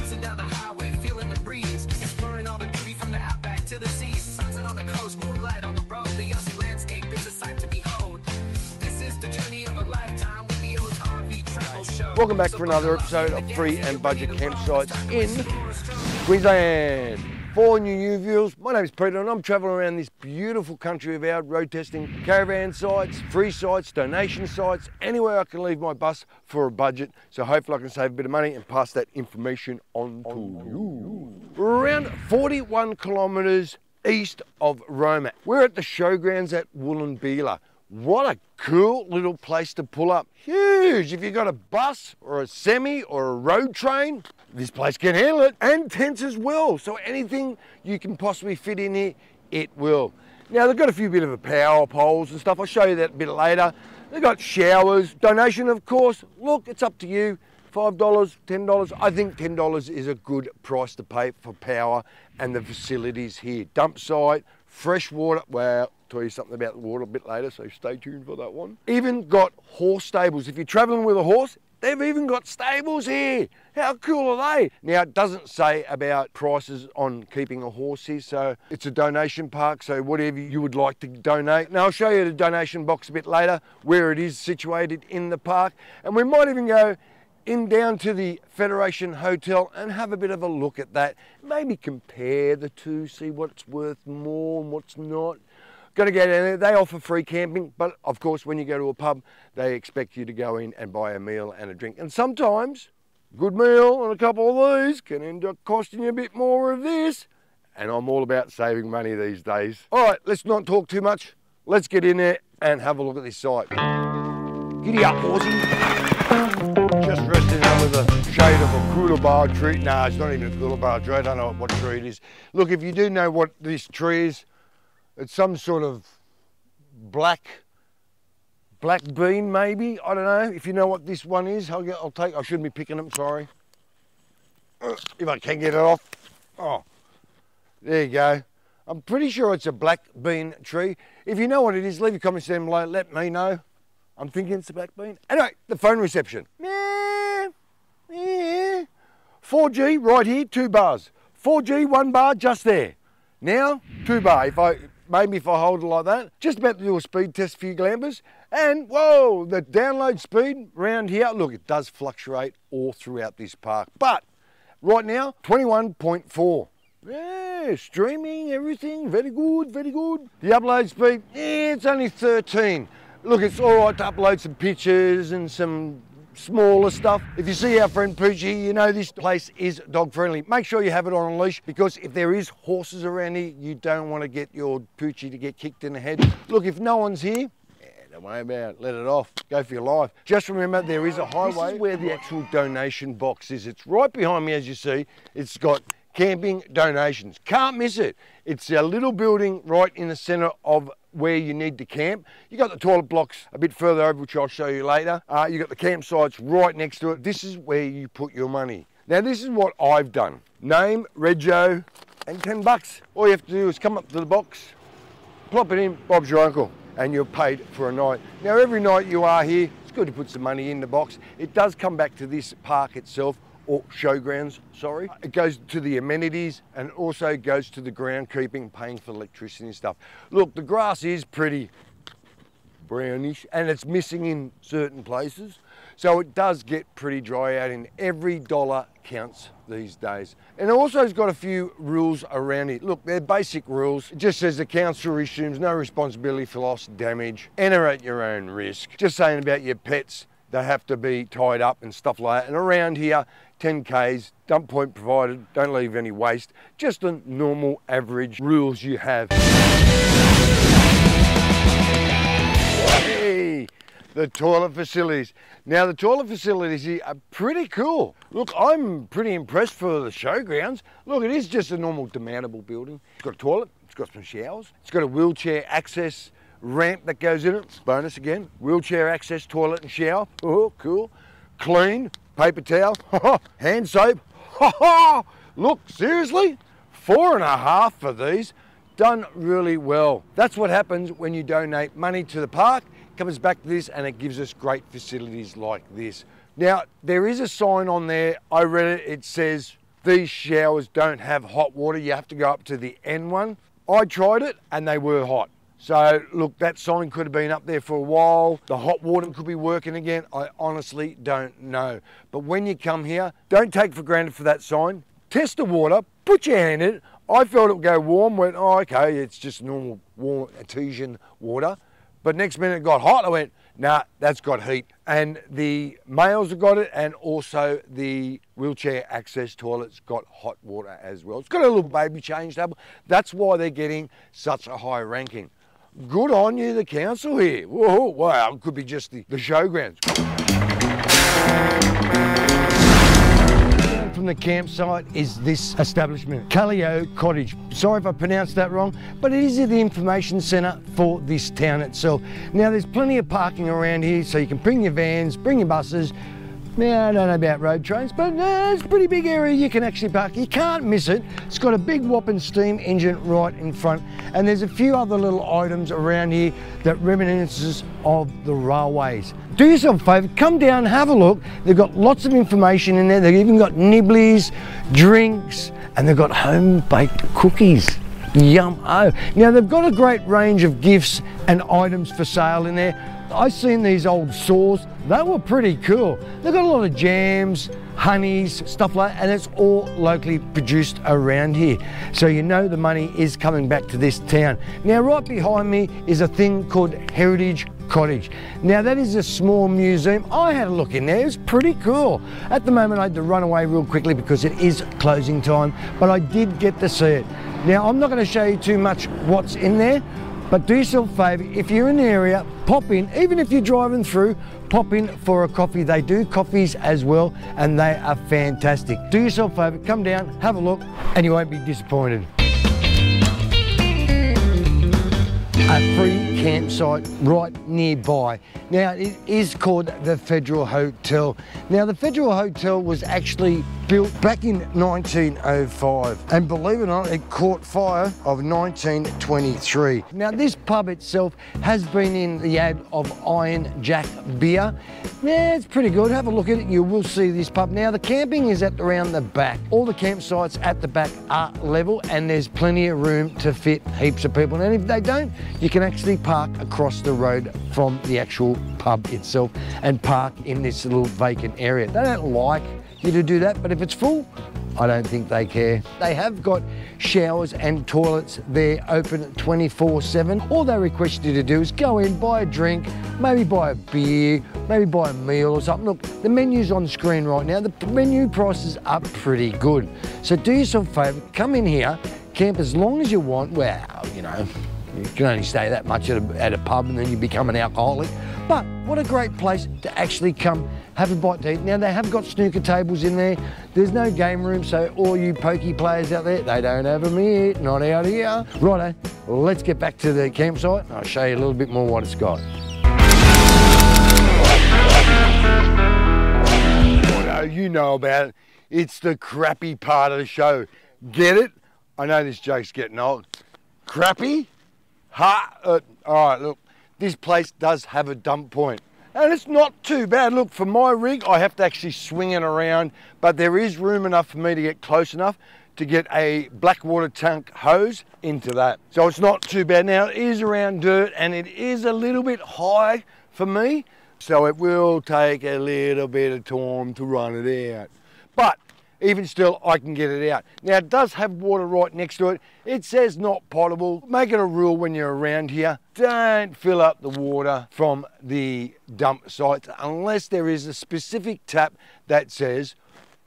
cruising down the highway, feeling the breeze, exploring all the beauty from the outback to the seas. Sunset on the coast, moonlight on the road, the Aussie landscape is a sight to behold. This is the journey of a lifetime with the old RV travel show. Welcome back for another episode of Free and Budget Campsites in Queensland. For new viewers, my name is Peter and I'm travelling around this beautiful country of ours, road testing caravan sites, free sites, donation sites, anywhere I can leave my bus for a budget. So hopefully I can save a bit of money and pass that information on to you. We're around 41 kilometres east of Roma. We're at the showgrounds at Wallumbilla. What a cool little place to pull up. Huge. If you've got a bus or a semi or a road train, this place can handle it, and tents as well. So anything you can possibly fit in here, it will. Now they've got a few bit of a power poles and stuff. I'll show you that a bit later. They've got showers, donation of course. Look, it's up to you. $5, $10. I think $10 is a good price to pay for power and the facilities here. Dump site, fresh water. Well, I'll tell you something about the water a bit later, so stay tuned for that one. Even got horse stables. If you're traveling with a horse, they've even got stables here. How cool are they? Now, it doesn't say about prices on keeping a horse here, so it's a donation park, so whatever you would like to donate. Now, I'll show you the donation box a bit later, where it is situated in the park, and we might even go in down to the Federation Hotel and have a bit of a look at that. Maybe compare the two, see what's worth more and what's not. Got to go down there. They offer free camping, but of course when you go to a pub, they expect you to go in and buy a meal and a drink. And sometimes a good meal and a couple of these can end up costing you a bit more of this. And I'm all about saving money these days. All right, let's not talk too much. Let's get in there and have a look at this site. Giddy up, horsey. Just resting under the shade of a coolabah tree. No, it's not even a coolabah tree. I don't know what tree it is. Look, if you do know what this tree is, it's some sort of black bean maybe. I don't know. If you know what this one is, I'll take. I shouldn't be picking them, sorry. If I can get it off. Oh, there you go. I'm pretty sure it's a black bean tree. If you know what it is, leave your comments down below. Let me know. I'm thinking it's a black bean. Anyway, the phone reception. 4G right here, 2 bars. 4G, 1 bar just there. Now, 2 bar. Maybe if I hold it like that, just about to do a speed test for you glampers. And whoa, the download speed around here, look, it does fluctuate all throughout this park. But right now, 21.4. Yeah, streaming, everything, very good, very good. The upload speed, it's only 13. Look, it's all right to upload some pictures and some smaller stuff. If you see our friend Poochie, you know this place is dog friendly. Make sure you have it on a leash, because if there is horses around here, you don't want to get your Poochie to get kicked in the head. Look, if no one's here, don't worry about it, let it off, go for your life. Just remember, there is a highway. This is where the actual donation box is. It's right behind me, as you see. It's got camping donations. Can't miss it. It's a little building right in the centre of where you need to camp. You got the toilet blocks a bit further over, which I'll show you later. You got the campsites right next to it. This is where you put your money. Now this is what I've done. Name, rego, and $10. All you have to do is come up to the box, plop it in, Bob's your uncle, and you're paid for a night. Now every night you are here, it's good to put some money in the box. It does come back to this park itself, or showgrounds, sorry. It goes to the amenities and also goes to the groundkeeping, paying for electricity and stuff. Look, the grass is pretty brownish and it's missing in certain places. So it does get pretty dry out, and every dollar counts these days. And it also has got a few rules around it. Look, they're basic rules. It just says the council assumes no responsibility for loss, damage, enter at your own risk. Just saying about your pets, they have to be tied up and stuff like that. And around here, 10 Ks, dump point provided, don't leave any waste. Just the normal average rules you have. Hey, the toilet facilities. Now the toilet facilities here are pretty cool. Look, I'm pretty impressed for the showgrounds. Look, it is just a normal demountable building. It's got a toilet, it's got some showers, it's got a wheelchair access ramp that goes in it. Bonus again, wheelchair access toilet and shower. Oh, cool. Clean, paper towel, hand soap. Look, seriously, $4.50 for these. Done really well. That's what happens when you donate money to the park. It comes back to this and it gives us great facilities like this. Now, there is a sign on there, I read it, it says these showers don't have hot water. You have to go up to the N one. I tried it and they were hot. So look, that sign could have been up there for a while. The hot water could be working again. I honestly don't know. But when you come here, don't take for granted for that sign. Test the water, put your hand in it. I felt it would go warm, went, oh, okay, it's just normal warm artesian water. But next minute it got hot, I went, nah, that's got heat. And the males have got it, and also the wheelchair access toilets got hot water as well. It's got a little baby change table. That's why they're getting such a high ranking. Good on you, the council here. Whoa, wow, it could be just the showgrounds. From the campsite is this establishment, Calico Cottage. Sorry if I pronounced that wrong, but it is the information centre for this town itself. Now there's plenty of parking around here, so you can bring your vans, bring your buses. Now I don't know about road trains, but it's a pretty big area you can actually park. You can't miss it. It's got a big whopping steam engine right in front, and there's a few other little items around here that reminiscences of the railways. Do yourself a favour, come down, have a look. They've got lots of information in there. They've even got nibblies, drinks, and they've got home-baked cookies. Yum. Oh, now they've got a great range of gifts and items for sale in there. I've seen these old saws, they were pretty cool. They've got a lot of jams, honeys, stuff like that, and it's all locally produced around here. So you know the money is coming back to this town. Now right behind me is a thing called Heritage Cottage. Now that is a small museum. I had a look in there, it was pretty cool. At the moment I had to run away real quickly because it is closing time, but I did get to see it. Now I'm not going to show you too much what's in there, but do yourself a favour, if you're in the area, pop in, even if you're driving through, pop in for a coffee. They do coffees as well, and they are fantastic. Do yourself a favour, come down, have a look, and you won't be disappointed. A free campsite right nearby. Now it is called the Federal Hotel. Now the Federal Hotel was actually built back in 1905, and believe it or not, it caught fire of 1923. Now this pub itself has been in the ad of Iron Jack beer. Yeah, it's pretty good. Have a look at it, you will see this pub. Now the camping is at around the back. All the campsites at the back are level, and there's plenty of room to fit heaps of people. And if they don't, you can actually park across the road from the actual pub itself and park in this little vacant area. They don't like you to do that, but if it's full, I don't think they care. They have got showers and toilets there open 24/7. All they request you to do is go in, buy a drink, maybe buy a beer, maybe buy a meal or something. Look, the menu's on the screen right now. The menu prices are pretty good. So do yourself a favour, come in here, camp as long as you want. Well, you know, you can only stay that much at a pub and then you become an alcoholic. But what a great place to actually come have a bite to eat. Now they have got snooker tables in there. There's no game room, so all you pokey players out there, they don't have them here, not out here. Righto, let's get back to the campsite. I'll show you a little bit more what it's got. You know about it. It's the crappy part of the show. Get it? I know this joke's getting old. Crappy? All right, look, this place does have a dump point. And it's not too bad. Look, for my rig, I have to actually swing it around, but there is room enough for me to get close enough to get a black water tank hose into that. So it's not too bad. Now, it is around dirt and it is a little bit high for me, so it will take a little bit of time to run it out. But even still, I can get it out. Now, it does have water right next to it. It says not potable. Make it a rule when you're around here. Don't fill up the water from the dump sites unless there is a specific tap that says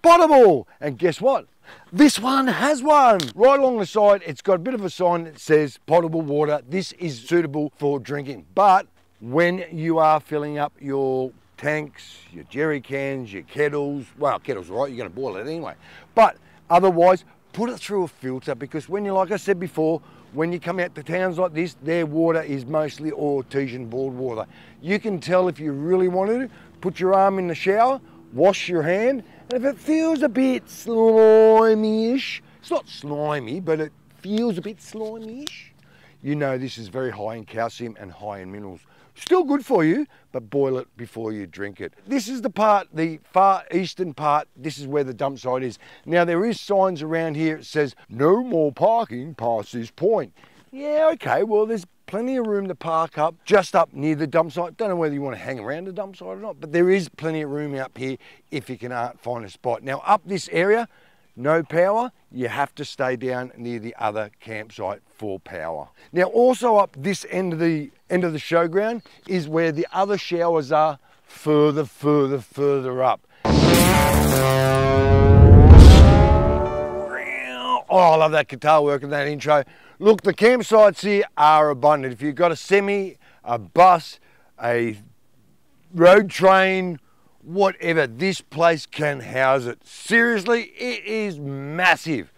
potable. And guess what? This one has one. Right along the side, it's got a bit of a sign that says potable water. This is suitable for drinking. But when you are filling up your tanks, your jerry cans, your kettles, well, kettles are right, you're going to boil it anyway, but otherwise put it through a filter, because when you, like I said before, when you come out to towns like this, their water is mostly artesian board water. You can tell if you really wanted to, put your arm in the shower, wash your hand, and if it feels a bit slimy-ish, it's not slimy, but it feels a bit slimy-ish, you know this is very high in calcium and high in minerals. Still good for you, but boil it before you drink it. This is the part, the far eastern part. This is where the dump site is. Now there is signs around here. It says no more parking past this point. Yeah, okay, well there's plenty of room to park up just up near the dump site. Don't know whether you want to hang around the dump site or not, but there is plenty of room up here if you can find a spot. Now up this area, no power, you have to stay down near the other campsite for power. Now also up this end of the showground is where the other showers are further up. Oh, I love that guitar work in that intro. Look, the campsites here are abundant. If you've got a semi, a bus, a road train, whatever, this place can house it. Seriously, it is massive.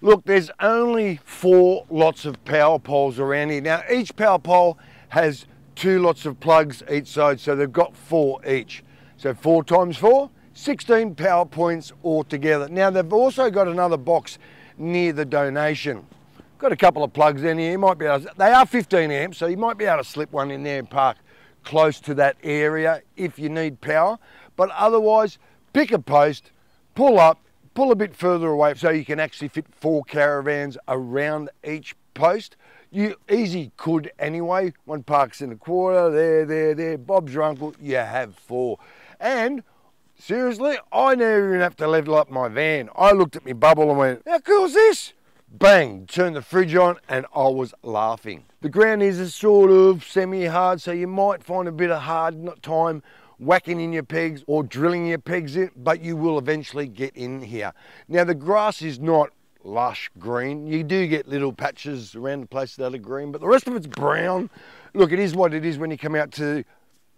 Look, there's only 4 lots of power poles around here. Now, each power pole has 2 lots of plugs each side, so they've got 4 each. So 4 times 4, 16 power points altogether. Now, they've also got another box near the donation. Got a couple of plugs in here. You might be able to, they are 15 amps, so you might be able to slip one in there and park close to that area if you need power. But otherwise, pick a post, pull up, pull a bit further away so you can actually fit 4 caravans around each post. You easy could anyway. One parks in a quarter, there, Bob's your uncle, you have 4. And seriously, I never even have to level up my van. I looked at my bubble and went, how cool is this? Bang, turned the fridge on and I was laughing. The ground is a sort of semi-hard, so you might find a bit of hard time whacking in your pegs or drilling your pegs in, but you will eventually get in here. Now the grass is not lush green. You do get little patches around the place that are green, but the rest of it's brown. Look, it is what it is when you come out to,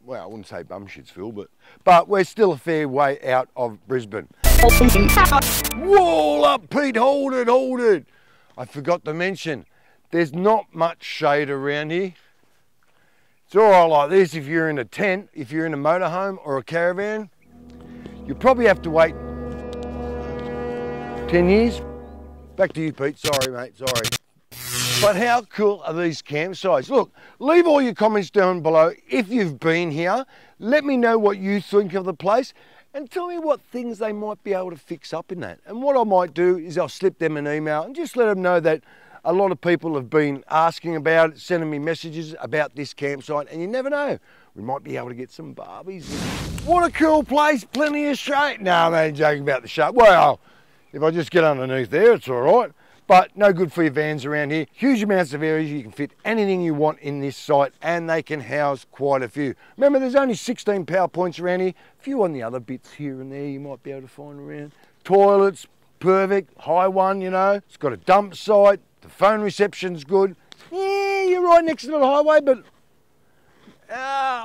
well, I wouldn't say Bumshitsville, but we're still a fair way out of Brisbane. Wall up, Pete, hold it. I forgot to mention, there's not much shade around here. It's all right like this if you're in a tent. If you're in a motorhome or a caravan, you'll probably have to wait 10 years. Back to you, Pete. Sorry, mate, sorry. But how cool are these campsites? Look, leave all your comments down below if you've been here. Let me know what you think of the place and tell me what things they might be able to fix up in that. And what I might do is I'll slip them an email and just let them know that a lot of people have been asking about it, sending me messages about this campsite, and you never know, we might be able to get some barbies. What a cool place, plenty of shade. No, I'm only joking about the shade. Well, if I just get underneath there, it's all right. But no good for your vans around here. Huge amounts of areas, you can fit anything you want in this site, and they can house quite a few. Remember, there's only 16 power points around here. A few on the other bits here and there you might be able to find around. Toilets, perfect, high one, you know. It's got a dump site, the phone reception's good. Yeah, you're right next to the highway, but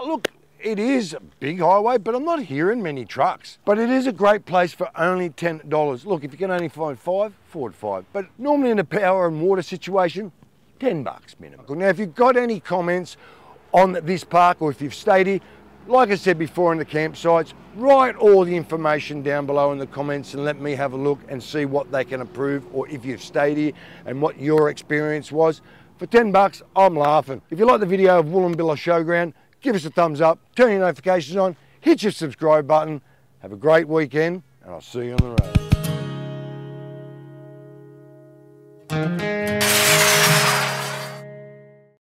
look, it is a big highway, but I'm not hearing many trucks. But it is a great place for only $10. Look, if you can only find 5, afford 5. But normally in a power and water situation, $10 minimum. Now, if you've got any comments on this park, or if you've stayed here, like I said before in the campsites, write all the information down below in the comments and let me have a look and see what they can improve, or if you've stayed here and what your experience was. For $10, I'm laughing. If you like the video of Wallumbilla Showground, give us a thumbs up, turn your notifications on, hit your subscribe button. Have a great weekend, and I'll see you on the road.